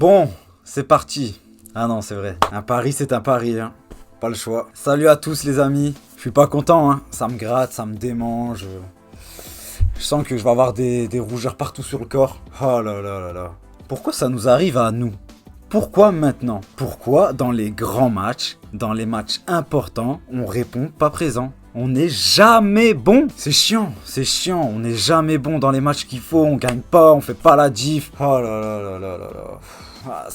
Bon, c'est parti. Ah non, c'est vrai. Un pari, c'est un pari, hein. Pas le choix. Salut à tous les amis. Je suis pas content, hein. Ça me gratte, ça me démange. Je sens que je vais avoir des rougeurs partout sur le corps. Oh là là là là. Pourquoi ça nous arrive à nous? Pourquoi maintenant? Pourquoi dans les grands matchs, dans les matchs importants, on répond pas présent? On n'est jamais bon. C'est chiant. On n'est jamais bon dans les matchs qu'il faut. On gagne pas, on fait pas la diff. Oh là là là là là là. Ah,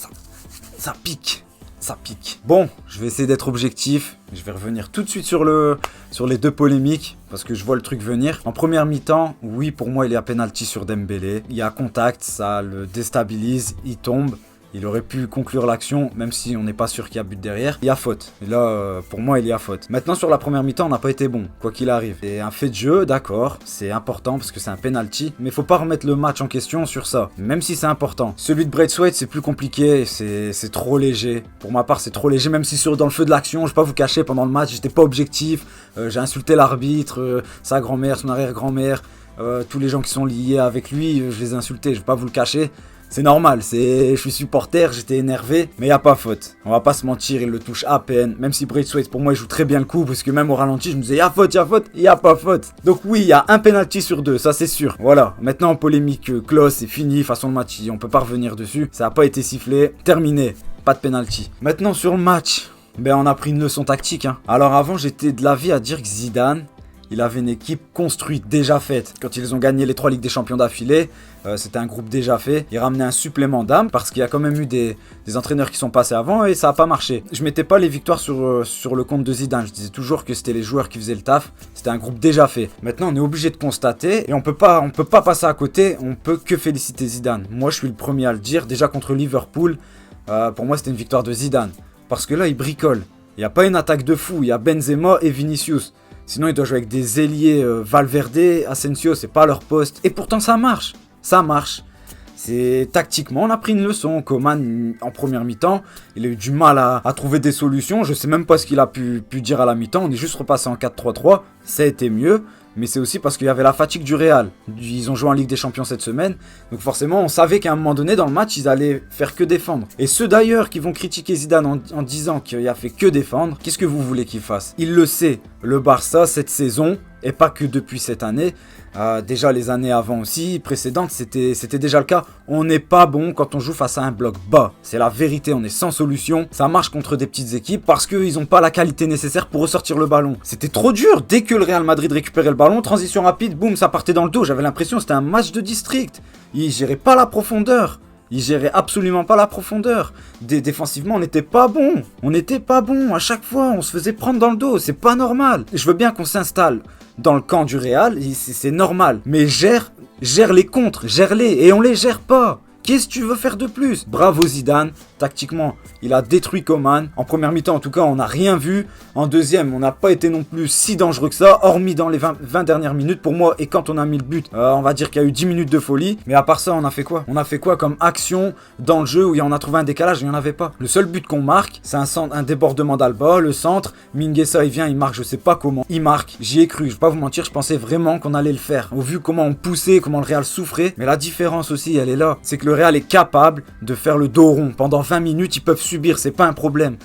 ça pique. Ça pique. Bon, je vais essayer d'être objectif. Je vais revenir tout de suite sur les deux polémiques parce que je vois le truc venir. En première mi-temps, oui, pour moi, il y a penalty sur Dembélé. Il y a contact, ça le déstabilise, il tombe. Il aurait pu conclure l'action, même si on n'est pas sûr qu'il y a but derrière. Il y a faute. Et là, pour moi, il y a faute. Maintenant, sur la première mi-temps, on n'a pas été bon, quoi qu'il arrive. C'est un fait de jeu, d'accord. C'est important parce que c'est un penalty. Mais faut pas remettre le match en question sur ça. Même si c'est important. Celui de Braithwaite, c'est plus compliqué. C'est trop léger. Pour ma part, c'est trop léger. Même si dans le feu de l'action, je vais pas vous cacher, pendant le match, j'étais pas objectif. J'ai insulté l'arbitre, sa grand-mère, son arrière-grand-mère. Tous les gens qui sont liés avec lui, je les ai insultés. Je vais pas vous le cacher. C'est normal, je suis supporter, j'étais énervé, mais y a pas faute. On va pas se mentir, il le touche à peine. Même si Braithwaite, pour moi, il joue très bien le coup, parce que même au ralenti, je me disais, y a faute, y a pas faute. Donc oui, il y a un penalty sur deux, ça c'est sûr. Voilà, maintenant polémique close, c'est fini, façon de match, on peut pas revenir dessus. Ça a pas été sifflé, terminé, pas de penalty. Maintenant sur le match, on a pris une leçon tactique. Alors avant, j'étais de l'avis à dire que Zidane, il avait une équipe construite, déjà faite. Quand ils ont gagné les 3 Ligues des Champions d'affilée, c'était un groupe déjà fait. Il ramenait un supplément d'âme parce qu'il y a quand même eu des entraîneurs qui sont passés avant et ça n'a pas marché. Je mettais pas les victoires sur le compte de Zidane. Je disais toujours que c'était les joueurs qui faisaient le taf. C'était un groupe déjà fait. Maintenant, on est obligé de constater et on peut pas passer à côté. On peut que féliciter Zidane. Moi, je suis le premier à le dire. Déjà contre Liverpool, pour moi, c'était une victoire de Zidane. Parce que là, il bricole. Il n'y a pas une attaque de fou. Il y a Benzema et Vinicius. Sinon, il doit jouer avec des ailiers Valverde, Asensio, c'est pas leur poste. Et pourtant, ça marche. Ça marche. C'est tactiquement, on a pris une leçon. Coman, en première mi-temps, il a eu du mal à trouver des solutions. Je sais même pas ce qu'il a pu dire à la mi-temps. On est juste repassé en 4-3-3. Ça a été mieux. Mais c'est aussi parce qu'il y avait la fatigue du Real. Ils ont joué en Ligue des Champions cette semaine. Donc forcément, on savait qu'à un moment donné, dans le match, ils allaient faire que défendre. Et ceux d'ailleurs qui vont critiquer Zidane en disant qu'il a fait que défendre, qu'est-ce que vous voulez qu'il fasse? Il le sait. Le Barça, cette saison, et pas que depuis cette année, déjà les années avant aussi, précédentes, c'était déjà le cas. On n'est pas bon quand on joue face à un bloc bas. C'est la vérité, on est sans solution. Ça marche contre des petites équipes parce qu'ils n'ont pas la qualité nécessaire pour ressortir le ballon. C'était trop dur. Dès que le Real Madrid récupérait le ballon, transition rapide, boum, ça partait dans le dos. J'avais l'impression que c'était un match de district. Ils géraient pas la profondeur. Ils géraient absolument pas la profondeur. Défensivement, on n'était pas bon. On n'était pas bon. À chaque fois, on se faisait prendre dans le dos. C'est pas normal. Je veux bien qu'on s'installe dans le camp du Real. C'est normal. Mais gère les contres. Gère-les. Et on les gère pas. Qu'est-ce que tu veux faire de plus? Bravo Zidane. Tactiquement, il a détruit Coman. En première mi-temps, en tout cas, on n'a rien vu. En deuxième, on n'a pas été non plus si dangereux que ça, hormis dans les 20 dernières minutes pour moi. Et quand on a mis le but, on va dire qu'il y a eu 10 minutes de folie. Mais à part ça, on a fait quoi? On a fait quoi comme action dans le jeu où on a trouvé un décalage? Il n'y en avait pas. Le seul but qu'on marque, c'est un débordement d'Alba, le centre. Mingueza, il vient, il marque, je sais pas comment. Il marque. J'y ai cru. Je vais pas vous mentir, je pensais vraiment qu'on allait le faire. Au vu comment on poussait, comment le Real souffrait. Mais la différence aussi, elle est là. C'est que le Real est capable de faire le dos rond. Pendant 20 minutes, ils peuvent subir, c'est pas un problème.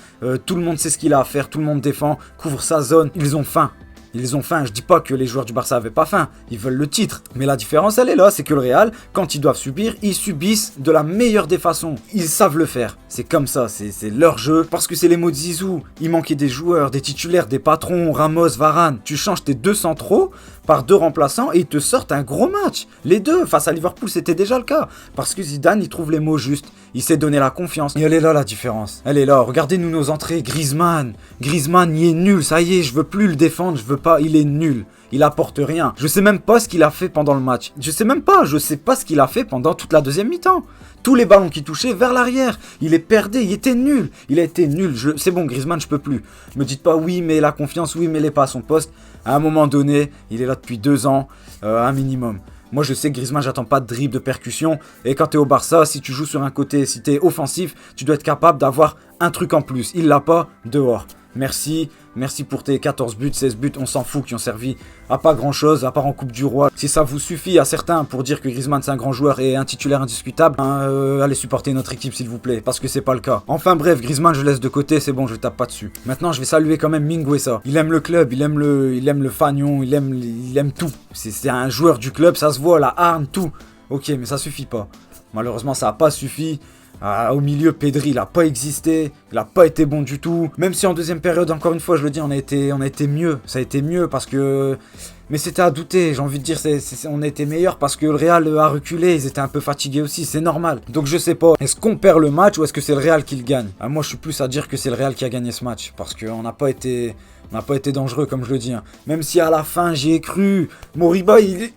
Tout le monde sait ce qu'il a à faire, tout le monde défend, couvre sa zone. Ils ont faim. Ils ont faim. Je dis pas que les joueurs du Barça avaient pas faim. Ils veulent le titre. Mais la différence, elle est là. C'est que le Real, quand ils doivent subir, ils subissent de la meilleure des façons. Ils savent le faire. C'est comme ça. C'est leur jeu. Parce que c'est les mots de Zizou. Il manquait des joueurs, des titulaires, des patrons, Ramos, Varane. Tu changes tes 2 centraux par 2 remplaçants et ils te sortent un gros match. Les deux, face à Liverpool, c'était déjà le cas. Parce que Zidane, il trouve les mots justes. Il s'est donné la confiance. Et elle est là, la différence. Elle est là. Regardez-nous nos entrées. Griezmann, il est nul. Ça y est, je veux plus le défendre. Je veux pas. Il est nul. Il apporte rien. Je sais même pas ce qu'il a fait pendant le match. Je sais pas ce qu'il a fait pendant toute la deuxième mi-temps. Tous les ballons qu'il touchait vers l'arrière. Il est perdu. Il était nul. Il a été nul. C'est bon, Griezmann, je peux plus. Me dites pas oui, mais la confiance, oui, mais il est pas à son poste. À un moment donné, il est là depuis 2 ans, un minimum. Moi, je sais que Griezmann, j'attends pas de dribble, de percussion. Et quand t'es au Barça, si tu joues sur un côté, si t'es offensif, tu dois être capable d'avoir un truc en plus. Il l'a pas, dehors. Merci pour tes 14 buts, 16 buts, on s'en fout, qui ont servi à pas grand chose, à part en Coupe du Roi. Si ça vous suffit à certains pour dire que Griezmann c'est un grand joueur et un titulaire indiscutable, allez supporter notre équipe s'il vous plaît, parce que c'est pas le cas. Enfin bref, Griezmann je laisse de côté, c'est bon, je tape pas dessus. Maintenant je vais saluer quand même Mingueza. Il aime le club, il aime le fanion, il aime tout. C'est un joueur du club, ça se voit, la hargne, tout. Ok, mais ça suffit pas. Malheureusement ça a pas suffi. Au milieu, Pedri, il a pas existé, il a pas été bon du tout. Même si en deuxième période, encore une fois, je le dis, on a été mieux. Ça a été mieux parce que... Mais c'était à douter, j'ai envie de dire, on a été meilleur parce que le Real a reculé, ils étaient un peu fatigués aussi, c'est normal. Donc je sais pas, est-ce qu'on perd le match ou est-ce que c'est le Real qui le gagne? Moi je suis plus à dire que c'est le Real qui a gagné ce match parce qu'on n'a pas été dangereux comme je le dis. Même si à la fin j'y ai cru, Moriba il est...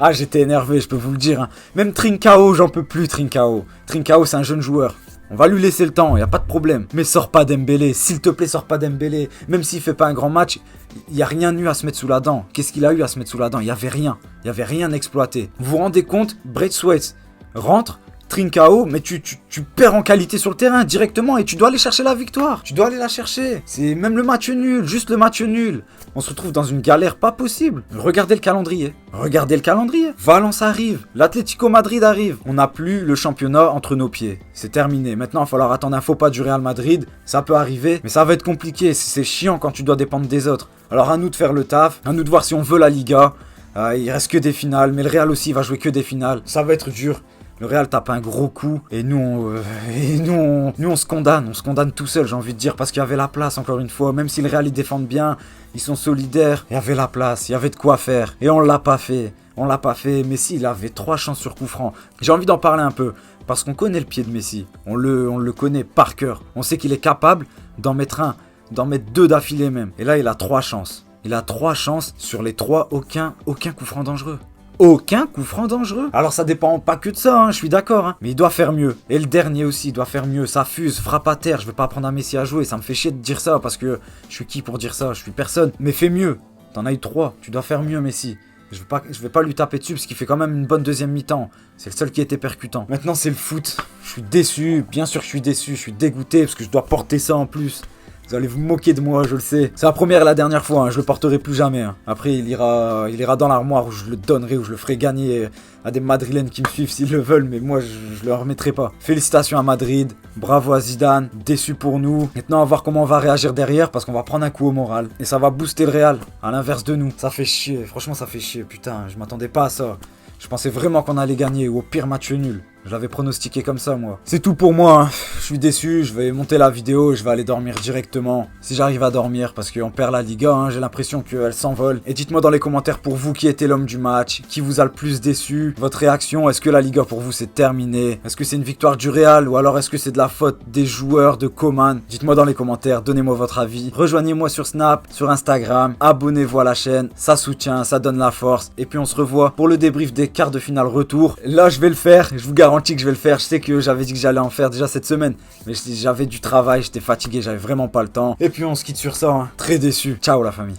Ah, j'étais énervé, je peux vous le dire. Même Trincao, j'en peux plus, Trincao. Trincao, c'est un jeune joueur. On va lui laisser le temps, y a pas de problème. Mais sors pas Dembélé, s'il te plaît, sors pas Dembélé. Même s'il fait pas un grand match, y a rien eu à se mettre sous la dent. Qu'est-ce qu'il a eu à se mettre sous la dent? Y avait rien exploité. Vous vous rendez compte? Braithwaite rentre, Trincao, mais tu perds en qualité sur le terrain directement et tu dois aller chercher la victoire. Tu dois aller la chercher. C'est même le match nul, juste le match nul. On se retrouve dans une galère pas possible. Regardez le calendrier. Valence arrive, l'Atlético Madrid arrive. On n'a plus le championnat entre nos pieds. C'est terminé. Maintenant, il va falloir attendre un faux pas du Real Madrid. Ça peut arriver, mais ça va être compliqué. C'est chiant quand tu dois dépendre des autres. Alors à nous de faire le taf, à nous de voir si on veut la Liga. Il reste que des finales, mais le Real aussi va jouer que des finales. Ça va être dur. Le Real tape un gros coup et nous on se condamne tout seul, j'ai envie de dire, parce qu'il y avait la place encore une fois. Même si le Real ils défendent bien, ils sont solidaires, il y avait la place, il y avait de quoi faire et on l'a pas fait. Messi il avait 3 chances sur coup franc. J'ai envie d'en parler un peu parce qu'on connaît le pied de Messi, on le connaît par cœur. On sait qu'il est capable d'en mettre 2 d'affilée même. Et là il a 3 chances. Il a 3 chances sur les 3, aucun coup franc dangereux. Aucun coup franc dangereux. Alors ça dépend pas que de ça, je suis d'accord. Mais il doit faire mieux. Et le dernier aussi, il doit faire mieux. Ça fuse, frappe à terre. Je vais pas apprendre à Messi à jouer. Ça me fait chier de dire ça parce que je suis qui pour dire ça? Je suis personne. Mais fais mieux. T'en as eu 3. Tu dois faire mieux, Messi. Je vais pas lui taper dessus parce qu'il fait quand même une bonne deuxième mi-temps. C'est le seul qui était percutant. Maintenant c'est le foot. Je suis déçu. Bien sûr que je suis déçu. Je suis dégoûté parce que je dois porter ça en plus. Vous allez vous moquer de moi, je le sais. C'est la première et la dernière fois, je le porterai plus jamais. Après, il ira dans l'armoire où je le donnerai, où je le ferai gagner à des Madrilènes qui me suivent s'ils le veulent, mais moi, je le remettrai pas. Félicitations à Madrid, bravo à Zidane, déçu pour nous. Maintenant, on va voir comment on va réagir derrière, parce qu'on va prendre un coup au moral. Et ça va booster le Real, à l'inverse de nous. Ça fait chier, franchement, ça fait chier, putain, je m'attendais pas à ça. Je pensais vraiment qu'on allait gagner, ou au pire match nul. Je l'avais pronostiqué comme ça, moi. C'est tout pour moi. Je suis déçu. Je vais monter la vidéo et je vais aller dormir directement. Si j'arrive à dormir, parce qu'on perd la Liga, j'ai l'impression qu'elle s'envole. Et dites-moi dans les commentaires pour vous qui était l'homme du match, qui vous a le plus déçu. Votre réaction, est-ce que la Liga pour vous c'est terminé? Est-ce que c'est une victoire du Real ou alors est-ce que c'est de la faute des joueurs de Coman? Dites-moi dans les commentaires, donnez-moi votre avis. Rejoignez-moi sur Snap, sur Instagram. Abonnez-vous à la chaîne. Ça soutient, ça donne la force. Et puis on se revoit pour le débrief des quarts de finale retour. Là, je vais le faire. Je vous garantis que je vais le faire. Je sais que j'avais dit que j'allais en faire déjà cette semaine, mais j'avais du travail, j'étais fatigué, j'avais vraiment pas le temps. Et puis on se quitte sur ça, très déçu. Ciao la famille.